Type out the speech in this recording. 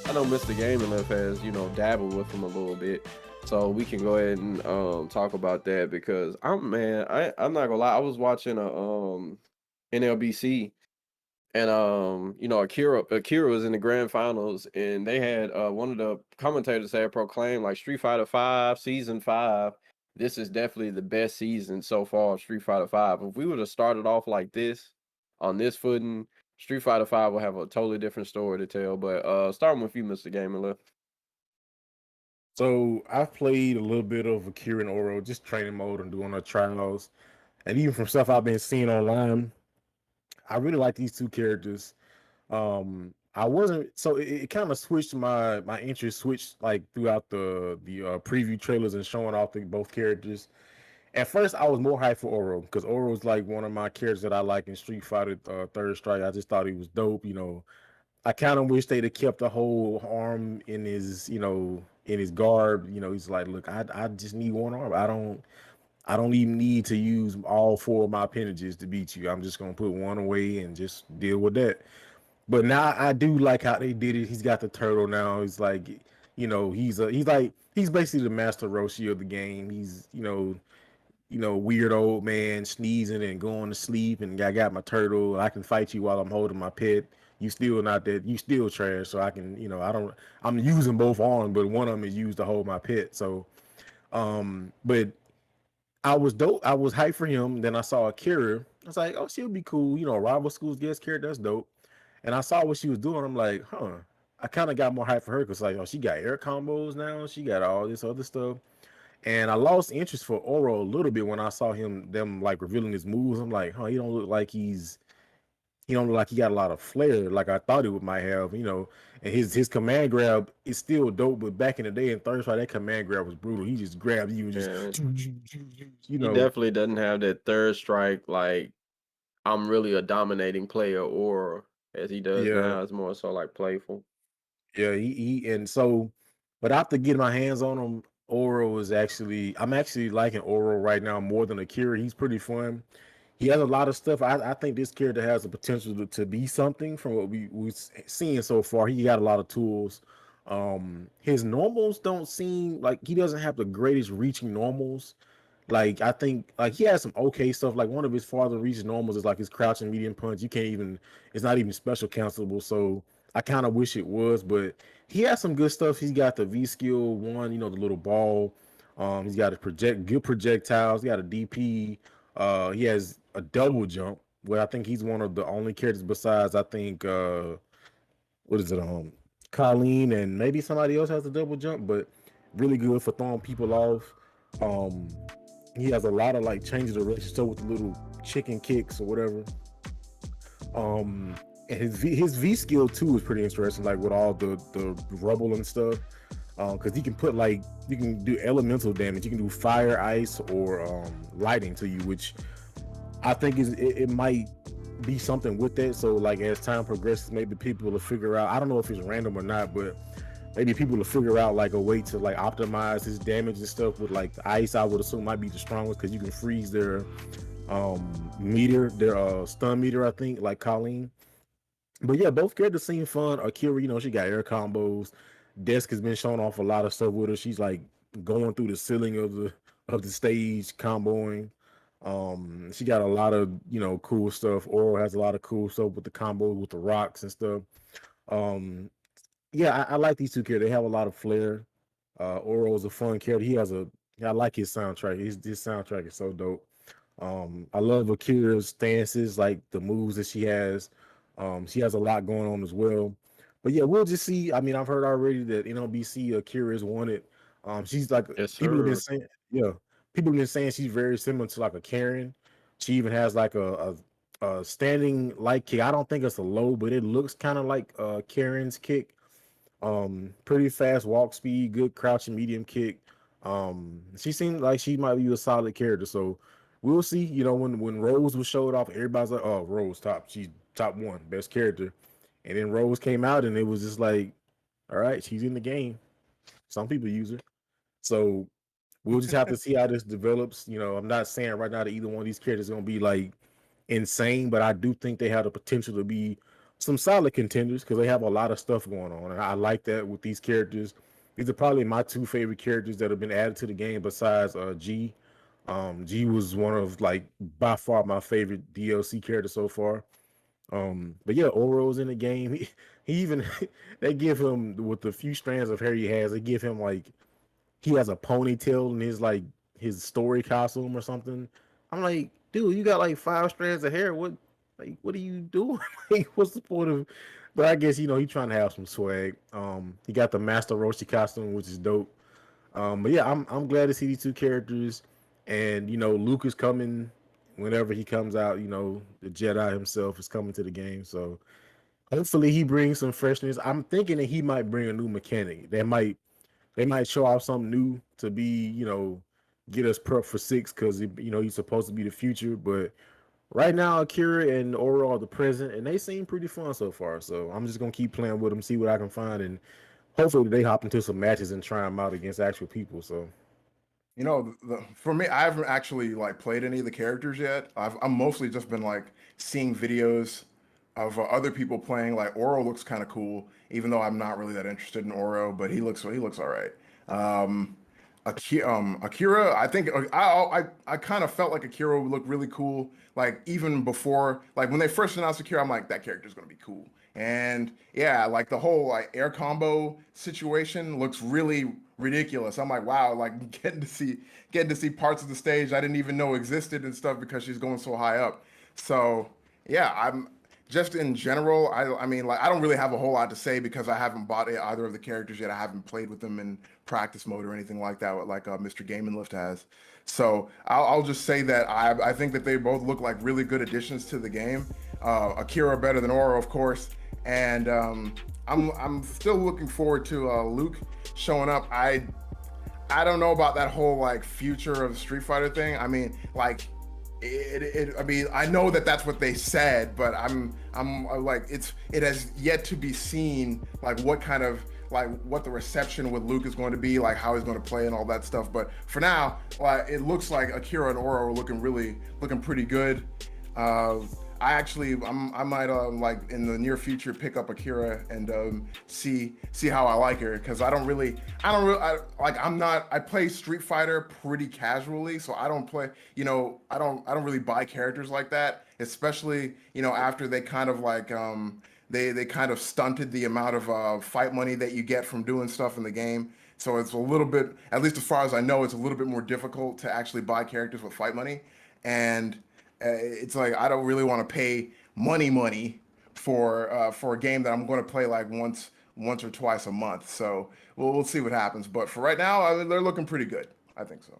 I know Mr. Game enough has, dabbled with him a little bit. So we can go ahead and talk about that because I'm not gonna lie, I was watching a NLBC and Akira was in the grand finals and they had one of the commentators had proclaimed like Street Fighter 5 season 5, this is definitely the best season so far of Street Fighter 5. If we would have started off like this on this footing, Street Fighter 5 will have a totally different story to tell. But starting with you, Mr. Gamer Left. So I've played a little bit of Akira and Oro, just training mode and doing the trials. And even from stuff I've been seeing online, I really like these two characters. I wasn't so it kind of switched my interest switched like throughout the preview trailers and showing off both characters. At first, I was more hyped for Oro because Oro is like one of my characters that I like in Street Fighter Third Strike. I just thought he was dope. I kind of wish they'd have kept the whole arm in his in his garb. He's like, look, I just need one arm. I don't even need to use all four of my appendages to beat you. I'm just gonna put one away and just deal with that. But now I do like how they did it. He's got the turtle now. He's like, he's basically the master Roshi of the game. He's weird old man sneezing and going to sleep, and I got my turtle. I can fight you while I'm holding my pet. You still not that. You still trash. So I can, I don't. I'm using both arms, but one of them is used to hold my pet. So, but I was dope. I was hyped for him. Then I saw Akira. I was like, oh, she'll be cool. Rival schools guest character. That's dope. And I saw what she was doing. I'm like, huh. I kind of got more hype for her because like, oh, she got air combos now. She got all this other stuff. And I lost interest for Oro a little bit when I saw them like revealing his moves. I'm like, huh, he don't look like he got a lot of flair like I thought he might have. And his command grab is still dope, but back in the day in Third Strike, that command grab was brutal. He just grabbed you and Yeah, just you he know. definitely doesn't have that third strike like I'm really a dominating player or as he does Yeah, now. It's more so like playful. yeah, he and so, but after getting my hands on him, Oro is I'm actually liking Oro right now more than Akira. He's pretty fun. He has a lot of stuff. I think this character has the potential to be something from what we've seen so far. He got a lot of tools. His normals don't seem like he doesn't have the greatest reaching normals. Like I think like he has some okay stuff. Like one of his farther reaching normals is like his crouching medium punch. You can't even it's not even special cancelable. So I kind of wish it was, but he has some good stuff. He's got the V skill one, the little ball. He's got a good projectiles. He got a DP. He has a double jump. Where I think he's one of the only characters besides I think what is it Colleen and maybe somebody else has a double jump, but really good for throwing people off. Um, he has a lot of like changes of direction, so with the little chicken kicks or whatever. And his V skill too is pretty interesting, like with all the rubble and stuff. Because he can put like you can do elemental damage, you can do fire, ice, or lighting to you, which I think it might be something with that. So like as time progresses, maybe people will figure out. I don't know if it's random or not, but maybe people will figure out like a way to like optimize his damage and stuff with like the ice. I would assume might be the strongest because you can freeze their meter, their stun meter. I think like Colleen. But yeah, both characters seem fun. Akira, she got air combos. Desk has been showing off a lot of stuff with her. She's like going through the ceiling of the stage comboing. She got a lot of cool stuff. Oro has a lot of cool stuff with the combos with the rocks and stuff. Um, yeah, I like these two characters. They have a lot of flair. Oro is a fun character. I like his soundtrack. His soundtrack is so dope. I love Akira's stances, like the moves that she has. She has a lot going on as well. But yeah, we'll just see. I mean, I've heard already that NLBC Akira is wanted. She's like Yes, people have been sir. saying, yeah, people have been saying she's very similar to like a Karen. She even has like a standing light kick. I don't think it's a low, but it looks kind of like Karen's kick. Pretty fast walk speed, good crouching medium kick. She seemed like she might be a solid character. So we'll see. When Rose was showed off, everybody's like, "Oh, Rose top. She's top one, best character." And then Rose came out, and it was just like, "All right, she's in the game." Some people use her. So we'll just have to see how this develops. I'm not saying right now that either one of these characters is gonna be like insane, but I do think they have the potential to be some solid contenders because they have a lot of stuff going on, and I like that with these characters. These are probably my two favorite characters that have been added to the game besides G. G was one of like by far my favorite DLC character so far. But yeah, Oro's in the game. He even they give him with the few strands of hair he has, they give him like he has a ponytail in his like his story costume or something. I'm like, dude, you got like 5 strands of hair. What are you doing? Like, what's the point of? But I guess he's trying to have some swag. He got the Master Roshi costume, which is dope. But yeah, I'm glad to see these two characters, and Luke is coming whenever he comes out. The Jedi himself is coming to the game, so hopefully he brings some freshness. I'm thinking that he might bring a new mechanic. They might show off something new to be, get us prepped for 6 because he's supposed to be the future. But right now, Akira and Oro are the present, and they seem pretty fun so far. So I'm just gonna keep playing with them, see what I can find, and hopefully they hop into some matches and try them out against actual people. So For me, I haven't actually like played any of the characters yet. I'm mostly just been like seeing videos of other people playing. Like Oro looks kind of cool, even though I'm not really that interested in Oro, but he looks all right. Um, Akira, I think I kind of felt like Akira would look really cool. Like even before, like when they first announced Akira, I'm like that character's gonna be cool. And yeah, like the whole like air combo situation looks really ridiculous. I'm like, wow, like getting to see parts of the stage I didn't even know existed and stuff because she's going so high up. So yeah, I'm just in general. I mean, like I don't really have a whole lot to say because I haven't bought either of the characters yet. I haven't played with them in practice mode or anything like that, like Mr. Game and Lift has. So I'll just say that I think that they both look like really good additions to the game. Akira better than Oro, of course, and I'm still looking forward to Luke showing up. I don't know about that whole like future of the Street Fighter thing. I mean, like I mean, I know that that's what they said, but I'm like it has yet to be seen like what kind of like what the reception with Luke is going to be, like how he's going to play and all that stuff. But for now, like it looks like Akira and Oro are looking pretty good. Uh, I might like in the near future pick up Akira and see how I like her because I play Street Fighter pretty casually, so I don't play I don't really buy characters like that, especially after they kind of like they kind of stunted the amount of fight money that you get from doing stuff in the game. So it's a little bit, at least as far as I know, it's a little bit more difficult to actually buy characters with fight money. And it's like I don't really want to pay money for a game that I'm going to play like once or twice a month. So we'll see what happens. But for right now, they're looking pretty good. I think so.